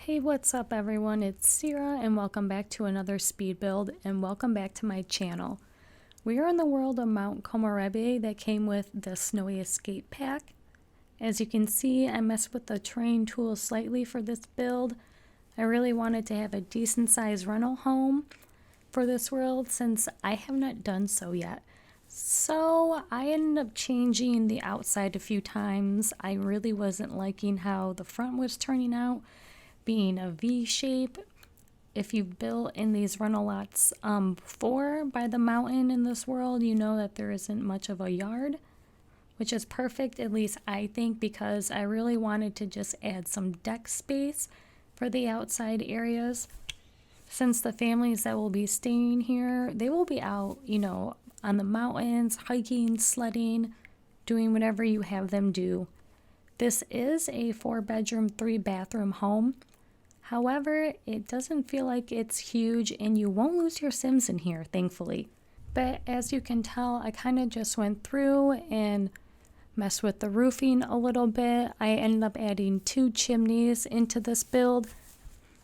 Hey, what's up everyone? It's Sierra and welcome back to another speed build and welcome back to my channel. We are in the world of Mount Komorebi that came with the Snowy Escape Pack. As you can see, I messed with the terrain tool slightly for this build. I really wanted to have a decent sized rental home for this world since I have not done so yet. So I ended up changing the outside a few times. I really wasn't liking how the front was turning out, being a V shape. If you've built in these rental lots before by the mountain in this world, you know that there isn't much of a yard, which is perfect, at least I think, because I really wanted to just add some deck space for the outside areas. Since the families that will be staying here, they will be out, on the mountains, hiking, sledding, doing whatever you have them do. This is a 4-bedroom, 3-bathroom home. However, it doesn't feel like it's huge and you won't lose your Sims in here, thankfully. But as you can tell, I kind of just went through and messed with the roofing a little bit. I ended up adding 2 chimneys into this build.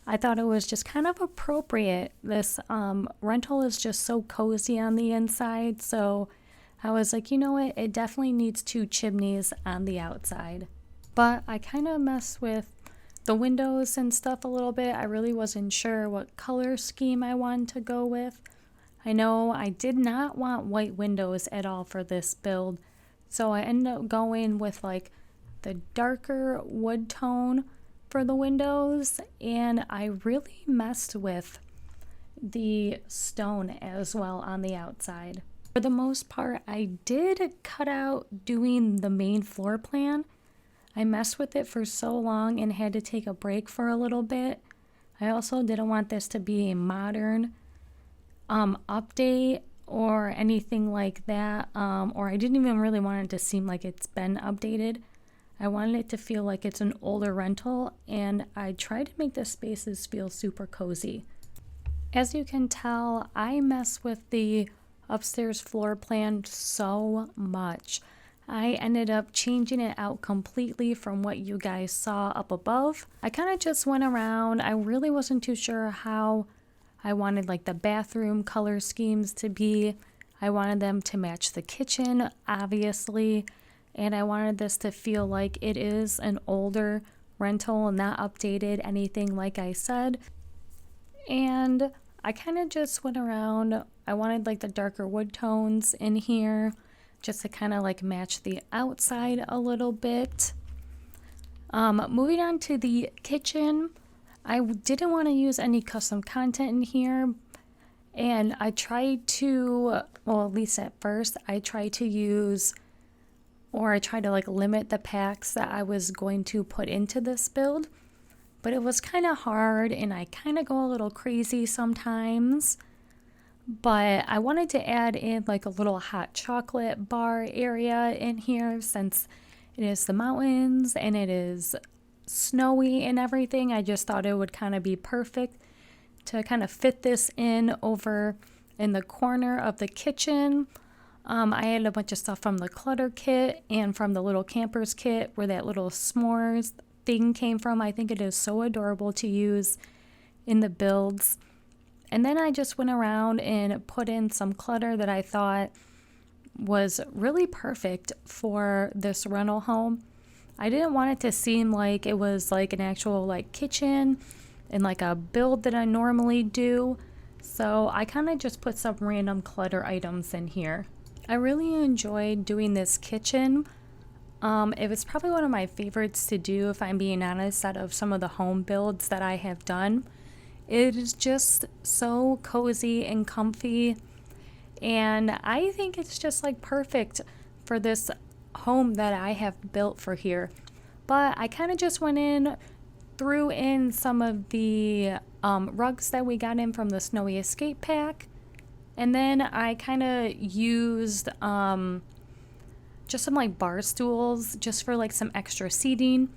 I thought it was just kind of appropriate. This rental is just so cozy on the inside, so I was like, you know what, it definitely needs 2 chimneys on the outside. But I kind of messed with the windows and stuff a little bit. I really wasn't sure what color scheme I wanted to go with. I know I did not want white windows at all for this build, so I ended up going with like the darker wood tone for the windows, and I really messed with the stone as well on the outside. For the most part, I did cut out doing the main floor plan. I messed with it for so long and had to take a break for a little bit. I also didn't want this to be a modern update or anything like that, or I didn't even really want it to seem like it's been updated. I wanted it to feel like it's an older rental, and I tried to make the spaces feel super cozy. As you can tell, I mess with the upstairs floor plan so much. I ended up changing it out completely from what you guys saw up above. I kind of just went around. I really wasn't too sure how I wanted like the bathroom color schemes to be. I wanted them to match the kitchen, obviously. And I wanted this to feel like it is an older rental, not updated, anything like I said. And I kind of just went around. I wanted like the darker wood tones in here just to kind of like match the outside a little bit. Moving on to the kitchen, I didn't want to use any custom content in here. And I tried to, well, at least at first, I tried to like limit the packs that I was going to put into this build, but it was kind of hard and I kind of go a little crazy sometimes. But I wanted to add in like a little hot chocolate bar area in here since it is the mountains and it is snowy and everything. I just thought it would kind of be perfect to kind of fit this in over in the corner of the kitchen. I had a bunch of stuff from the clutter kit and from the little campers kit where that little s'mores thing came from. I think it is so adorable to use in the builds. And then I just went around and put in some clutter that I thought was really perfect for this rental home. I didn't want it to seem like it was like an actual like kitchen and like a build that I normally do. So I kind of just put some random clutter items in here. I really enjoyed doing this kitchen. It was probably one of my favorites to do, if I'm being honest, out of some of the home builds that I have done. It is just so cozy and comfy, and I think it's just like perfect for this home that I have built for here. But I kind of just went in, threw in some of the rugs that we got in from the Snowy Escape Pack. And then I kind of used just some like bar stools just for like some extra seating,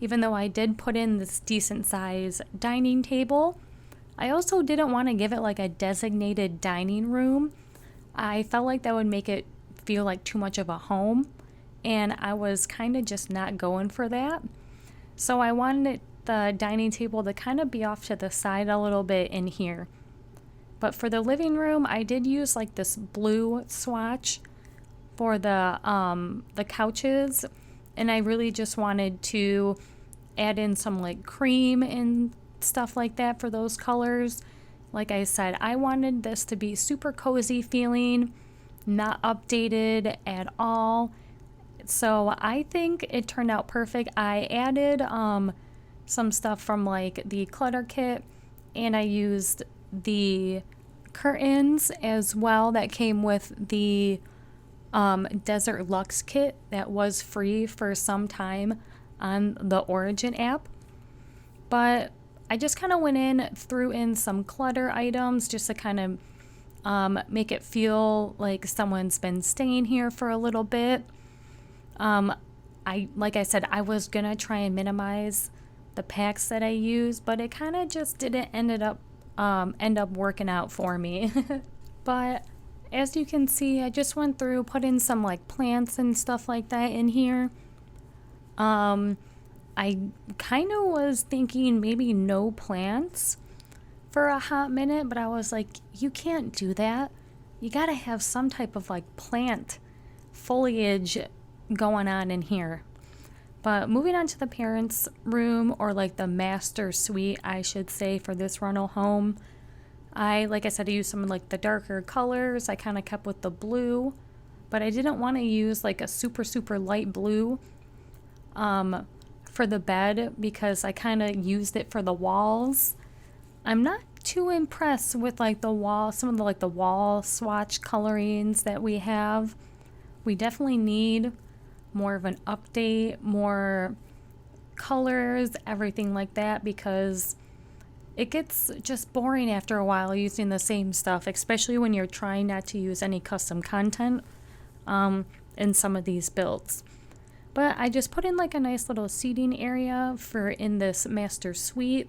even though I did put in this decent size dining table. I also didn't want to give it like a designated dining room. I felt like that would make it feel like too much of a home, and I was kind of just not going for that. So I wanted it the dining table to kind of be off to the side a little bit in here. But for the living room, I did use like this blue swatch for the couches, and I really just wanted to add in some like cream and stuff like that for those colors. Like I said, I wanted this to be super cozy feeling, not updated at all. So I think it turned out perfect. I added some stuff from like the clutter kit, and I used the curtains as well that came with the Desert Luxe kit that was free for some time on the Origin app. But I just kind of went in, threw in some clutter items just to kind of make it feel like someone's been staying here for a little bit. Like I said, I was gonna try and minimize the packs that I use, but it kind of just didn't end up working out for me. But as you can see, I just went through, put in some like plants and stuff like that in here. I kind of was thinking maybe no plants for a hot minute, but I was like, you can't do that. You gotta have some type of like plant foliage going on in here. But moving on to the parents' room, or like the master suite, I should say, for this rental home. Like I said, I used some of like the darker colors. I kind of kept with the blue, but I didn't want to use like a super, super light blue for the bed because I kind of used it for the walls. I'm not too impressed with like the wall, some of the like the wall swatch colorings that we have. We definitely need more of an update, more colors, everything like that, because it gets just boring after a while using the same stuff, especially when you're trying not to use any custom content in some of these builds. But I just put in like a nice little seating area for in this master suite,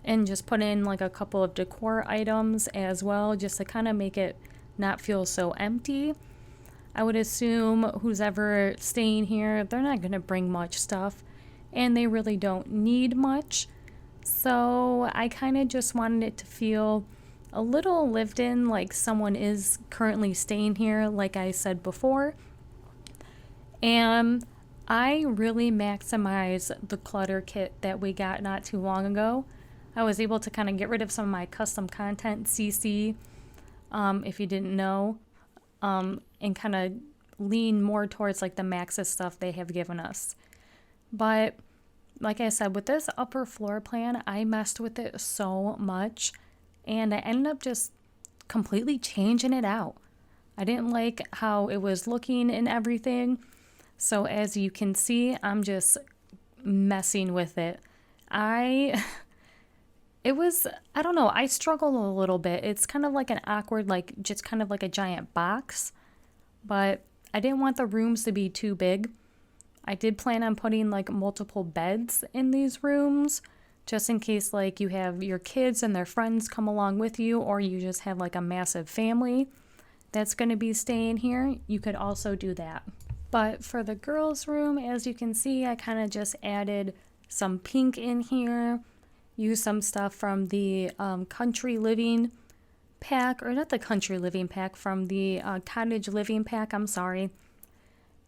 and just put in like a couple of decor items as well, just to kind of make it not feel so empty. I would assume who's ever staying here, they're not going to bring much stuff, and they really don't need much. So I kind of just wanted it to feel a little lived in, like someone is currently staying here, like I said before. And I really maximized the clutter kit that we got not too long ago. I was able to kind of get rid of some of my custom content, CC, if you didn't know, and kind of lean more towards like the Maxis stuff they have given us. But like I said, with this upper floor plan, I messed with it so much, and I ended up just completely changing it out. I didn't like how it was looking and everything. So as you can see, I'm just messing with it. I don't know, I struggled a little bit. It's kind of like an awkward, like just kind of like a giant box, but I didn't want the rooms to be too big. I did plan on putting like multiple beds in these rooms, just in case like you have your kids and their friends come along with you, or you just have like a massive family that's going to be staying here. You could also do that. But for the girls' room, as you can see, I kind of just added some pink in here, used some stuff from the country living pack, or not the country living pack, from the cottage living pack, I'm sorry.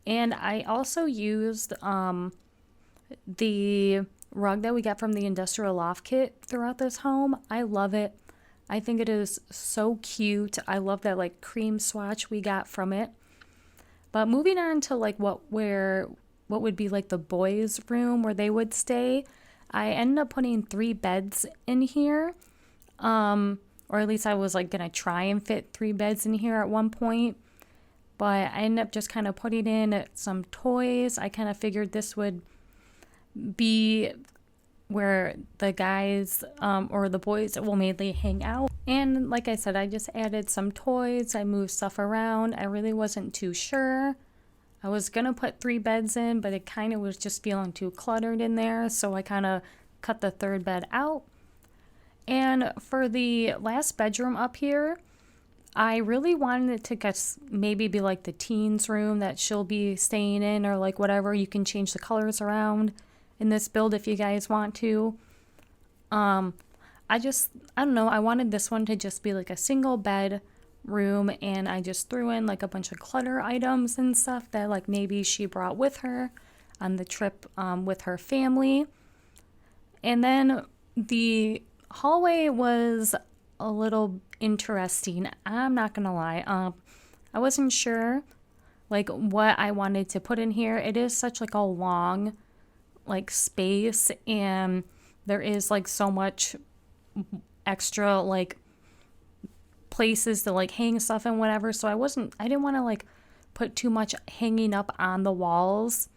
And I also used the rug that we got from the industrial loft kit throughout this home. I love it. I think it is so cute. I love that like cream swatch we got from it. But moving on to like what would be like the boys' room where they would stay, I ended up putting 3 beds in here. Or at least I was like gonna try and fit 3 beds in here at one point. But I ended up just kind of putting in some toys. I kind of figured this would be where the guys or the boys will mainly hang out. And like I said, I just added some toys. I moved stuff around. I really wasn't too sure. I was going to put 3 beds in, but it kind of was just feeling too cluttered in there. So I kind of cut the 3rd bed out. And for the last bedroom up here, I really wanted it to just maybe be like the teens room that she'll be staying in, or like whatever. You can change the colors around in this build if you guys want to. I don't know, I wanted this one to just be like a single bed room, and I just threw in like a bunch of clutter items and stuff that like maybe she brought with her on the trip with her family. And then the hallway was a little interesting, I'm not gonna lie. I wasn't sure like what I wanted to put in here. It is such like a long like space, and there is like so much extra like places to like hang stuff and whatever, so I didn't want to like put too much hanging up on the walls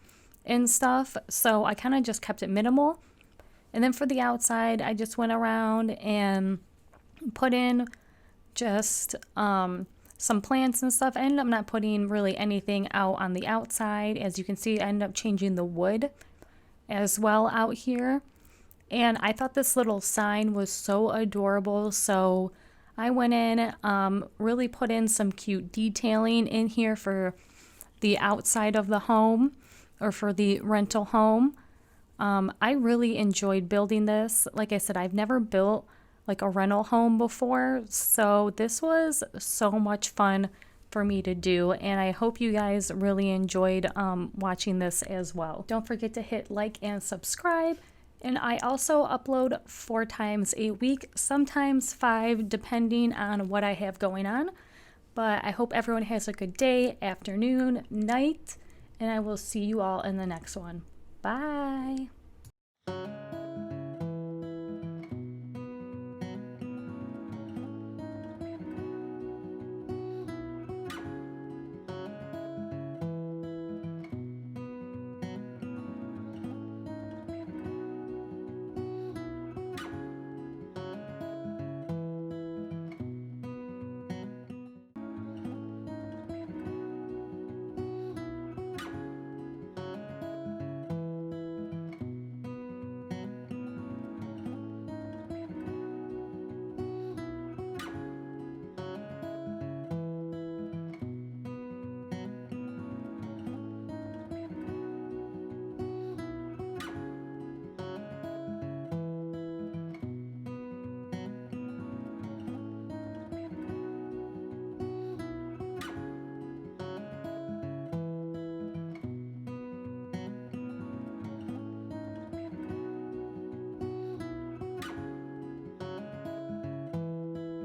and stuff, so I kind of just kept it minimal. And then for the outside, I just went around and put in just some plants and stuff. I ended up not putting really anything out on the outside. As you can see, I ended up changing the wood as well out here. And I thought this little sign was so adorable, so I went in, really put in some cute detailing in here for the outside of the home, or for the rental home. I really enjoyed building this. Like I said, I've never built like a rental home before, so this was so much fun for me to do, and I hope you guys really enjoyed watching this as well. Don't forget to hit like and subscribe. And I also upload 4 times a week, sometimes 5, depending on what I have going on. But I hope everyone has a good day, afternoon, night, and I will see you all in the next one. Bye.